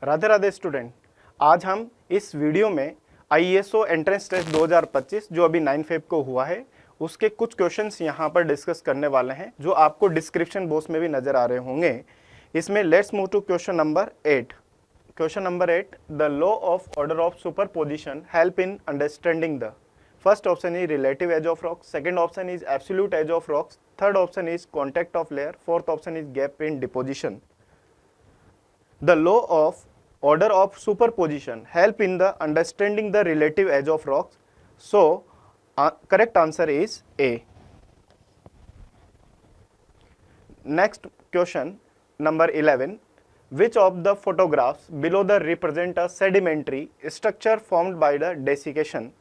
Radhe Radhe student, आज हम इस वीडियो में आईएसओ एंट्रेंस टेस्ट 2025 जो अभी 9 फेब को हुआ है उसके कुछ क्वेश्चंस यहाँ पर डिस्कस करने वाले हैं जो आपको डिस्क्रिप्शन बॉक्स में भी नजर आ रहे होंगे। इसमें let's move to question number 8। Question number 8, the law of order of superposition help in understanding the first option is relative age of rocks, second option is absolute age of rocks, third option is contact of layer, fourth option is gap in deposition. The law of order of superposition help in the understanding the relative age of rocks. So, correct answer is A. Next question number 11. Which of the photographs below the represent a sedimentary structure formed by the desiccation?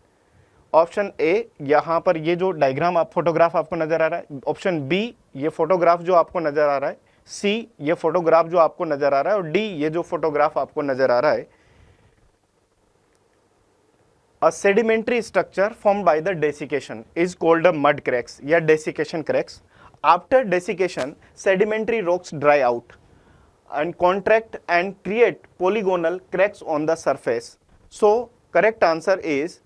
Option A, यहाँ पर ये जो diagram आप photograph आपको नजर आ रहा है। ऑप्शन बी, ये फोटोग्राफ जो आपको नजर आ रहा है। सी, ये फोटोग्राफ जो आपको नजर आ रहा है। और डी, ये जो फोटोग्राफ आपको नजर आ रहा है। A sedimentary structure formed by the desiccation is called a mud cracks या desiccation cracks. After desiccation sedimentary rocks dry out and contract and create polygonal cracks on the surface. So correct answer is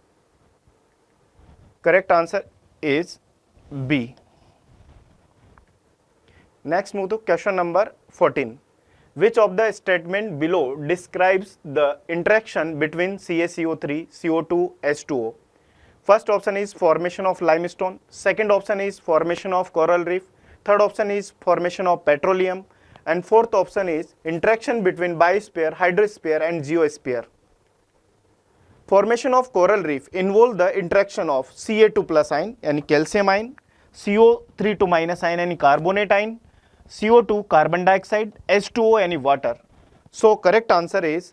B. Next move to question number 14. Which of the statement below describes the interaction between CaCO3, CO2, H2O? First option is formation of limestone, second option is formation of coral reef, third option is formation of petroleum, and fourth option is interaction between biosphere, hydrosphere and geosphere. Formation of coral reef involve the interaction of Ca2 plus ion यानी calcium ion, CO3 minus ion यानी carbonate ion, CO2 carbon dioxide, H2O यानी water. So correct answer is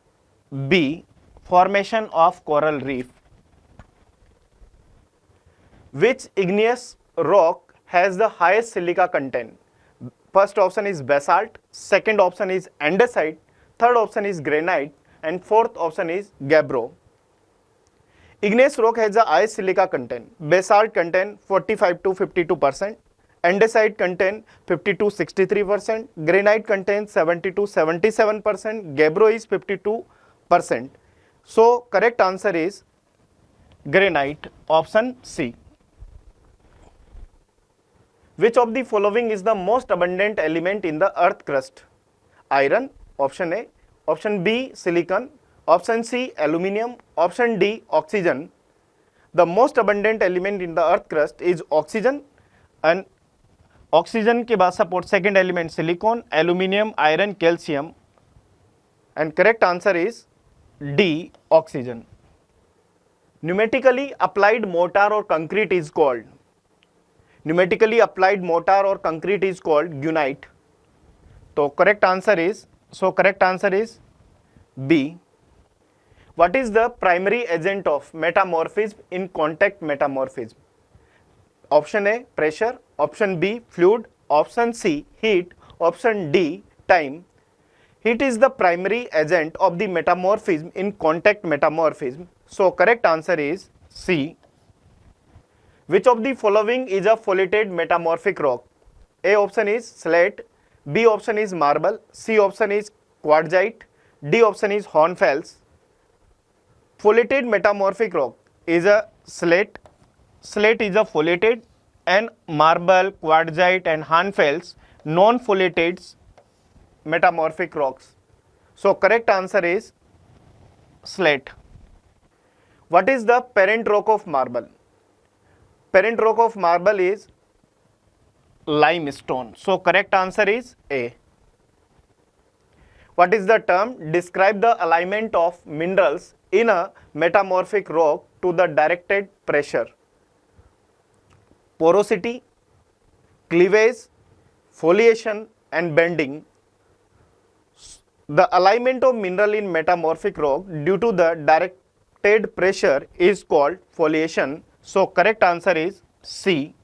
B, formation of coral reef. Which igneous rock has the highest silica content? First option is basalt, second option is andesite, third option is granite, and fourth option is gabbro. Igneous rock has the highest silica content. Basalt contain 45 to 52%, andesite contain 50 to 63%, granite contains 70 to 77%, gabbro is 52%. So correct answer is granite, option C. Which of the following is the most abundant element in the earth crust? Iron, option A, option B, silicon, option C, aluminium, option D, oxygen. The most abundant element in the earth crust is oxygen, and oxygen के बाद support second element silicon, aluminium, iron, calcium, and correct answer is D, oxygen. Pneumatically applied mortar or concrete is called gunite. So correct answer is B. What is the primary agent of metamorphism in contact metamorphism? Option A, pressure, option B, fluid, option C, heat, option D, time. Heat is the primary agent of the metamorphism in contact metamorphism. So correct answer is C. Which of the following is a foliated metamorphic rock? A option is slate, B option is marble, C option is quartzite, D option is hornfels. Foliated metamorphic rock is a slate is a foliated, and marble, quartzite and hornfels non-foliated metamorphic rocks. So correct answer is slate. What is the parent rock of marble? Parent rock of marble is limestone. So correct answer is A. What is the term? Describe the alignment of minerals in a metamorphic rock to the directed pressure. Porosity, cleavage, foliation and bending. The alignment of mineral in metamorphic rock due to the directed pressure is called foliation. So correct answer is C.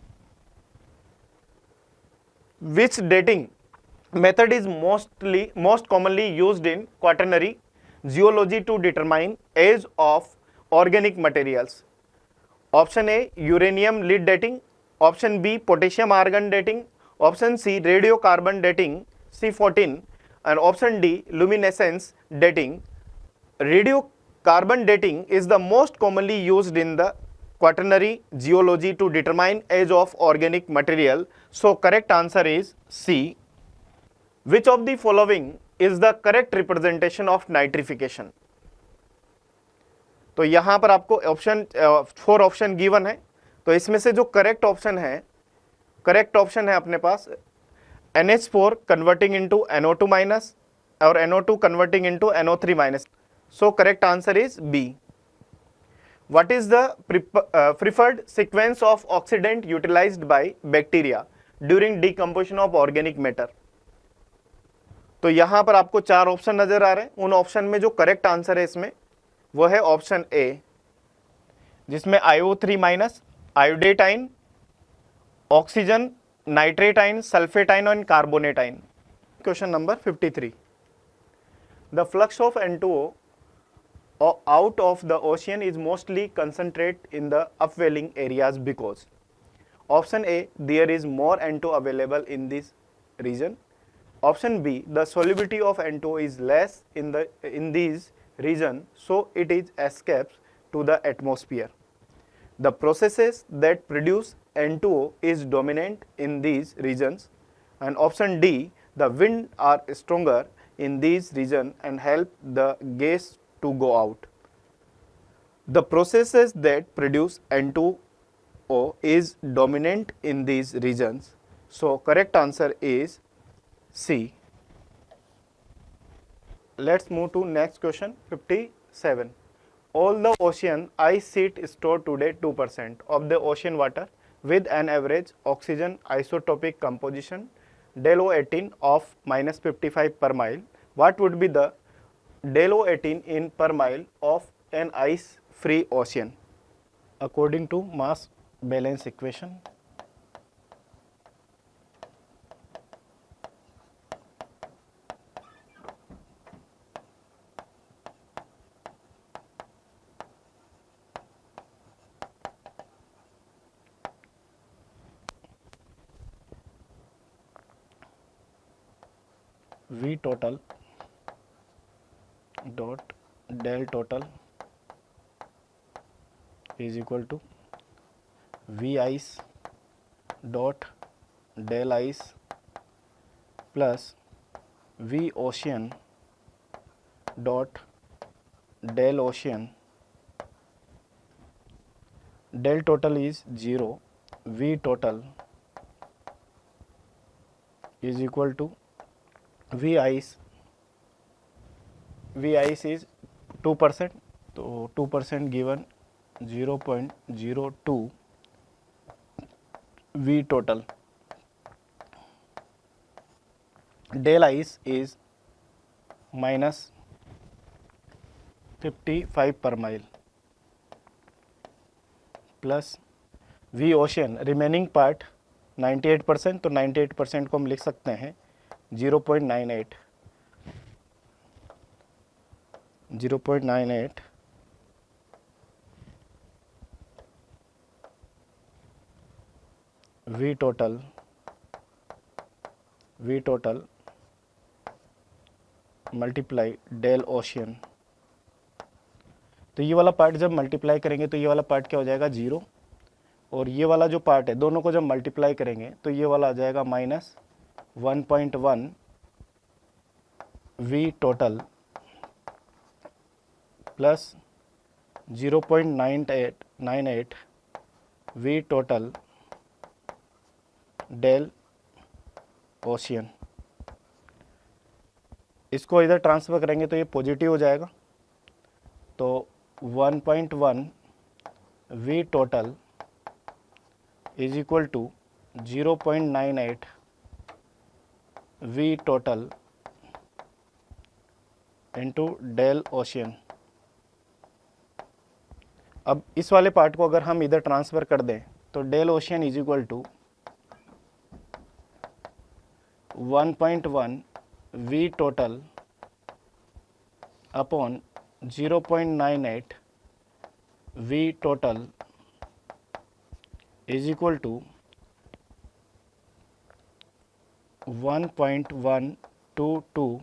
Which dating method is most commonly used in quaternary geology to determine age of organic materials? Option A, uranium lead dating, option B, potassium argon dating, option C, radiocarbon dating C14, and option D, luminescence dating. radiocarbon dating is the most commonly used in the quaternary geology to determine age of organic material. So correct answer is C. Which of the following is the correct representation of nitrification? तो यहां पर आपको option 4 option given है, तो इसमें से जो correct option है अपने पास NH4 converting into NO2 minus और NO2 converting into NO3 minus. So correct answer is B. What is the preferred sequence of oxidant utilized by bacteria during decomposition of organic matter? तो यहां पर आपको 4 option नजर आ रहे हैं. उन option में जो करेक्ट आंसर है इसमें वो है ऑप्शन ए, जिसमें IO3 minus, आयोडेटाइन, oxygen, nitrate ion, sulphate ion और carbonate ion. Question number 53. The flux of N2O out of the ocean is mostly concentrated in the upwelling areas because option A, there is more N2 available in this region. Option B, the solubility of N2 is less in these region, so it is escapes to the atmosphere. The processes that produce N2O is dominant in these regions. And option D, the wind are stronger in these region and help the gas to go out. The processes that produce N2O is dominant in these regions. So correct answer is C. Let's move to next question 57. All the ocean ice sheet stored today 2% of the ocean water with an average oxygen isotopic composition del O18 of -55 per mile. What would be the del O18 in per mile of an ice free ocean according to mass balance equation? V total dot del total is equal to V ice dot del ice plus V ocean dot del ocean. Del total is 0, V total is equal to V ice is 2%, तो 2% given 0.02 V total. Del ice is -55 per mile plus V ocean remaining part 98%, तो 98% को हम लिख सकते हैं 0.98 V total multiply del ocean. तो ये वाला पार्ट जब मल्टीप्लाई करेंगे तो ये वाला पार्ट क्या हो जाएगा 0, और ये वाला जो पार्ट है दोनों को जब मल्टीप्लाई करेंगे तो ये वाला आ जाएगा -1.1 V total plus 0.98 V total del ocean. इसको इधर ट्रांसफर करेंगे तो ये पॉजिटिव हो जाएगा, तो 1.1 V total is equal to 0.98 V total into del ocean. अब इस वाले पार्ट को अगर हम इधर ट्रांसफर कर दें तो del ocean is equal to 1.1 V total upon 0.98 V total is equal to 1.122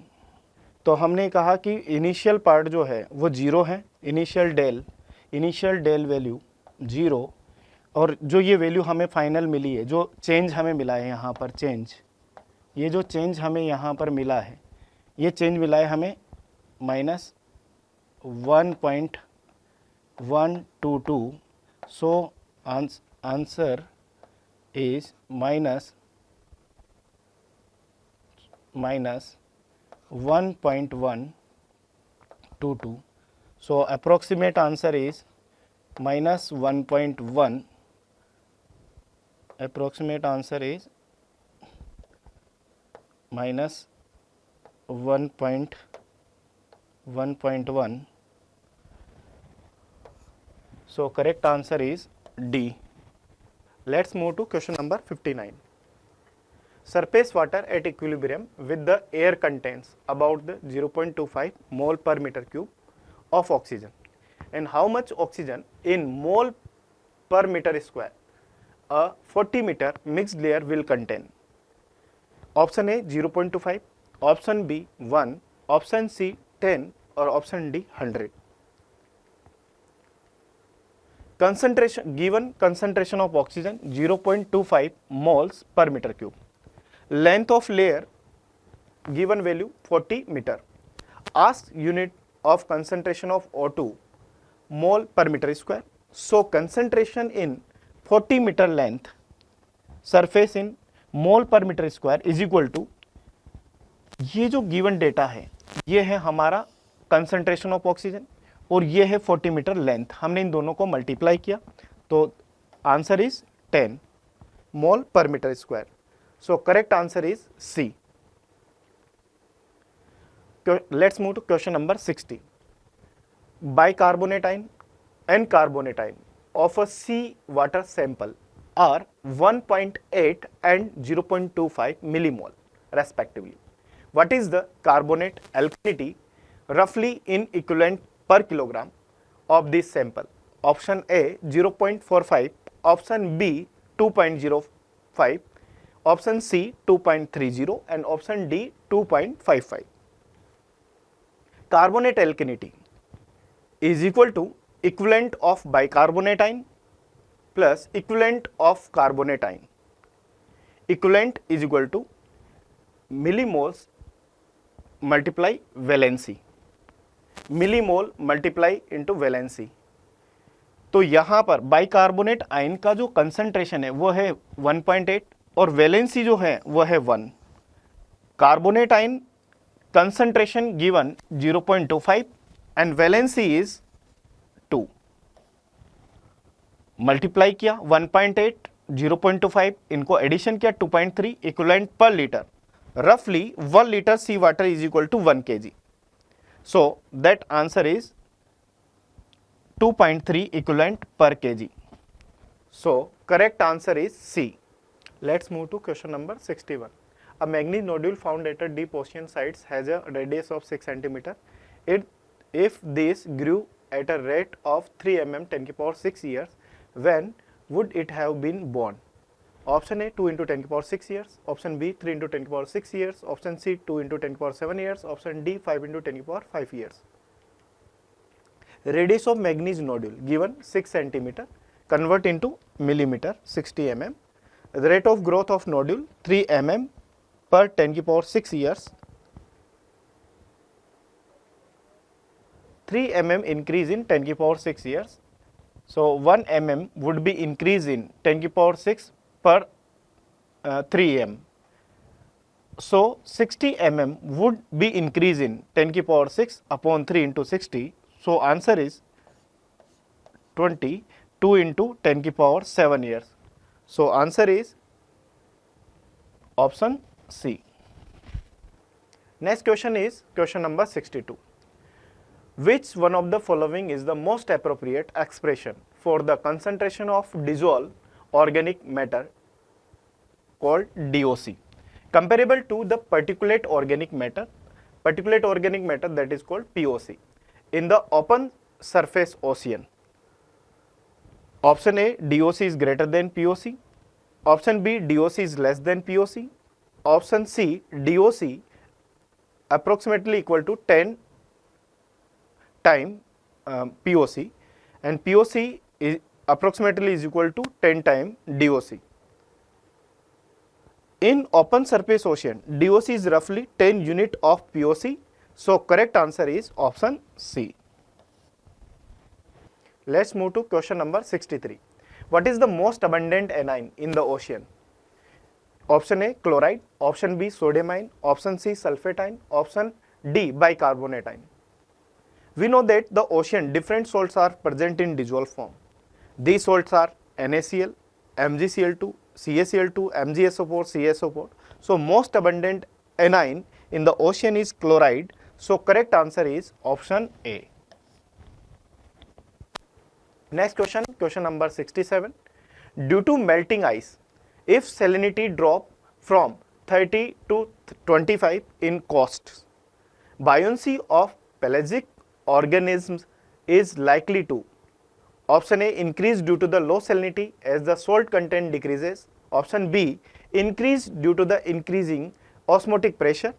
तो हमने कहा कि इनिशियल पार्ट जो है वो 0 है, इनिशियल डेल वैल्यू 0, और जो ये वैल्यू हमें फाइनल मिली है, जो चेंज हमें मिला है यहाँ पर, ये जो चेंज हमें यहाँ पर मिला है, ये चेंज मिला है हमें -1.122, so answer is -1.122. So approximate answer is -1.1. Approximate answer is -1.1. So correct answer is D. Let's move to question number 59. Surface water at equilibrium with the air contains about the 0.25 mole per meter cube of oxygen, and how much oxygen in mole per meter square a 40 meter mixed layer will contain? Option A 0.25, option B 1, option C 10, or option D 100. Given concentration of oxygen 0.25 moles per meter cube. Length of layer given value 40 meter. Asked unit of concentration of O2 mole per meter square. So concentration in 40 meter length surface in mole per meter square is equal to, ये जो given data है ये है हमारा concentration of oxygen और ये है 40 metre length, हमने इन दोनों को मल्टीप्लाई किया तो आंसर इज 10 मोल पर metre square. So correct answer is C. Let's move to question number 60. Bicarbonate ion and carbonate ion of a sea water sample are 1.8 and 0.25 millimole respectively. What is the carbonate alkalinity roughly in equivalent per kilogram of this sample? Option A 0.45, option B 2.05, option C 2.30, and option D 2.55. Carbonate alkalinity is equal to equivalent of bicarbonate ion plus equivalent of carbonate ion. Equivalent is equal to millimoles multiply valency, millimole multiply into valency. तो यहाँ पर bicarbonate ion का जो concentration है वो है 1.8 और valency जो है वो है 1. Carbonate ion concentration given 0.25 and valency is 2. Multiply किया 1.8 0.25, इनको एडिशन किया 2.3 इक्विवेलेंट पर लीटर. रफली 1 liter sea water is equal to 1 kg. So that answer is 2.3 equivalent per kg. So correct answer is C. Let's move to question number 61. A manganese nodule found at a deep ocean sites has a radius of 6 cm. If this grew at a rate of 3 mm 10 to the power 6 years, when would it have been born? Option A 2 into 10 to the power 6 years, option B 3 into 10 to the power 6 years, option C 2 into 10 to the power 7 years, option D 5 into 10 to the power 5 years. Radius of manganese nodule given 6 cm, convert into millimeter 60 mm. The rate of growth of nodule 3 mm per 10 to the power 6 years. 3 mm increase in 10 to the power 6 years. So 1 mm would be increase in 10 to the power 6 per 3 m. So 60 mm would be increase in 10 to the power 6 upon 3 into 60. So answer is 22 into 10 to the power 7 years. So answer is option C. Next question is question number 62. Which one of the following is the most appropriate expression for the concentration of dissolved organic matter called DOC, comparable to the particulate organic matter that is called POC in the open surface ocean? Option A DOC is greater than POC, option B DOC is less than POC, option C DOC approximately equal to 10 time POC, and POC is approximately is equal to 10 time DOC. In open surface ocean, DOC is roughly 10 unit of POC. So correct answer is option C. Let's move to question number 63. What is the most abundant anion in the ocean? Option A chloride, option B sodium ion, option C sulfate ion, option D bicarbonate ion. We know that the ocean different salts are present in dissolved form. These salts are NaCl, MgCl2, CaCl2, MgSO4, CaSO4. So most abundant anion in the ocean is chloride. So correct answer is option A. Next question, question number 67. Due to melting ice, if salinity drop from 30 to 25 in costs, buoyancy of pelagic organisms is likely to: option A increase due to the low salinity as the salt content decreases, option B increase due to the increasing osmotic pressure,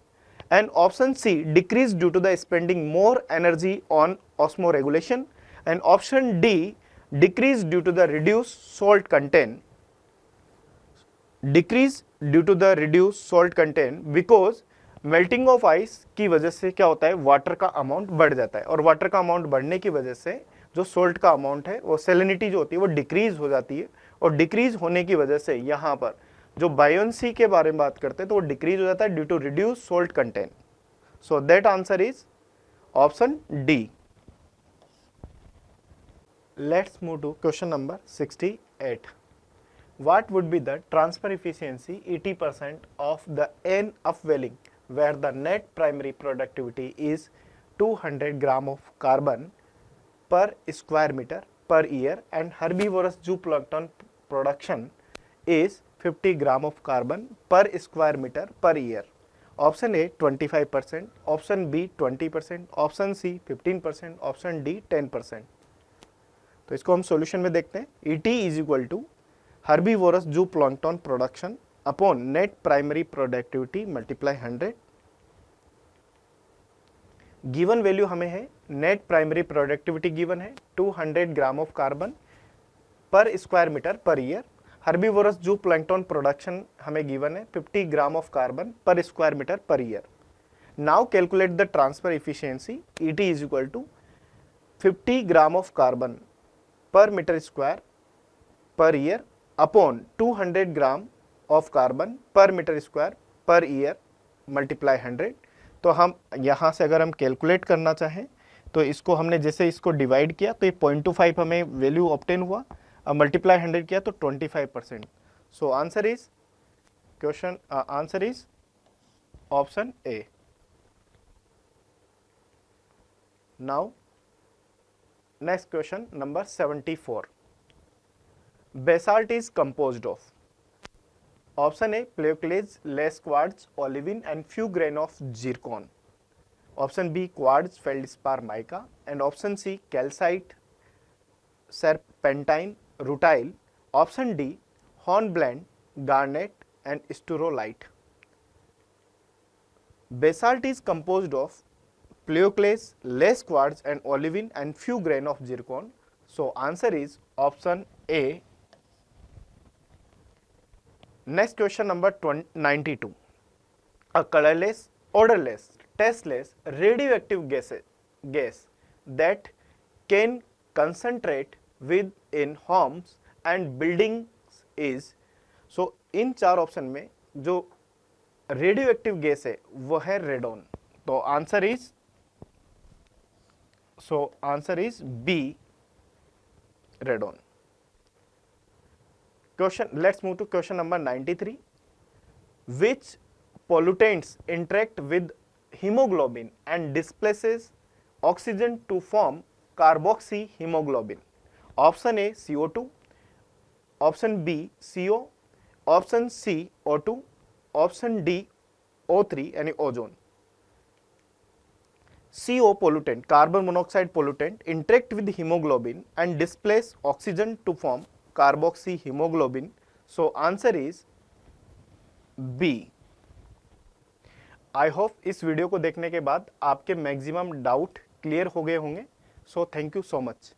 and option C decrease due to the spending more energy on osmoregulation, and option D decrease due to the reduced salt content. Decrease due to the reduced salt content because melting of ice की वजह से क्या होता है, water का amount बढ़ जाता है, और वाटर का अमाउंट बढ़ने की वजह से जो सोल्ट का अमाउंट है वो सैलिनिटी जो होती है वो डिक्रीज हो जाती है, और डिक्रीज होने की वजह से यहाँ पर जो बायोन्सी के बारे में बात करते हैं तो वो डिक्रीज हो जाता है due to reduce salt content. So that answer is option D. Let's move to question number 68. What would be the transfer efficiency 80% of the N upwelling where the net primary productivity is 200 gram of carbon per square meter per year and herbivorous zooplankton production is 50 gram of carbon per square meter per year? Option A 25%, option B 20%, option C 15%, option D 10%. तो इसको हम solution में देखते हैं. ET is equal to herbivorous zooplankton production upon net primary productivity multiply 100. Given value हमें है, net primary productivity given है 200 gram of carbon per square metre per year. Herbivorous zooplankton production हमें गिवन है 50 gram of carbon per square metre per year. Now calculate the transfer efficiency. ET is equal to 50 gram of carbon per metre square per year upon 200 gram of carbon per metre square per year multiply 100. तो हम यहाँ से अगर हम calculate करना चाहें तो इसको हमने जैसे इसको डिवाइड किया तो ये 0.25 हमें वैल्यू ऑब्टेन हुआ, अब मल्टीप्लाई 100 किया तो 25%. So answer is question answer is option A. Now next question number 74. Basalt is composed of: option A pleoclase, less quartz, olivine and few grain of zircon, option B quartz, feldspar, mica, and option C calcite, serpentine, rutile, option D hornblende, garnet and sterolite. Basalt is composed of pleoclase, less quartz and olivine and few grain of zircon. So answer is option A. Next question number 92. A colorless, odorless, tasteless, radioactive gas that can concentrate within homes and buildings is. So इन चार option में जो radioactive gas है वो है radon. तो answer is B radon. Question. Let's move to question number 93. Which pollutants interact with hemoglobin and displaces oxygen to form carboxyhemoglobin? Option A CO2, option B CO, option C O2, option D O3 यानी ozone. CO pollutant, carbon monoxide pollutant, interact with hemoglobin and displace oxygen to form carboxyhemoglobin. So answer is B. I hope इस video को देखने के बाद आपके maximum doubt clear हो गए होंगे। So thank you so much.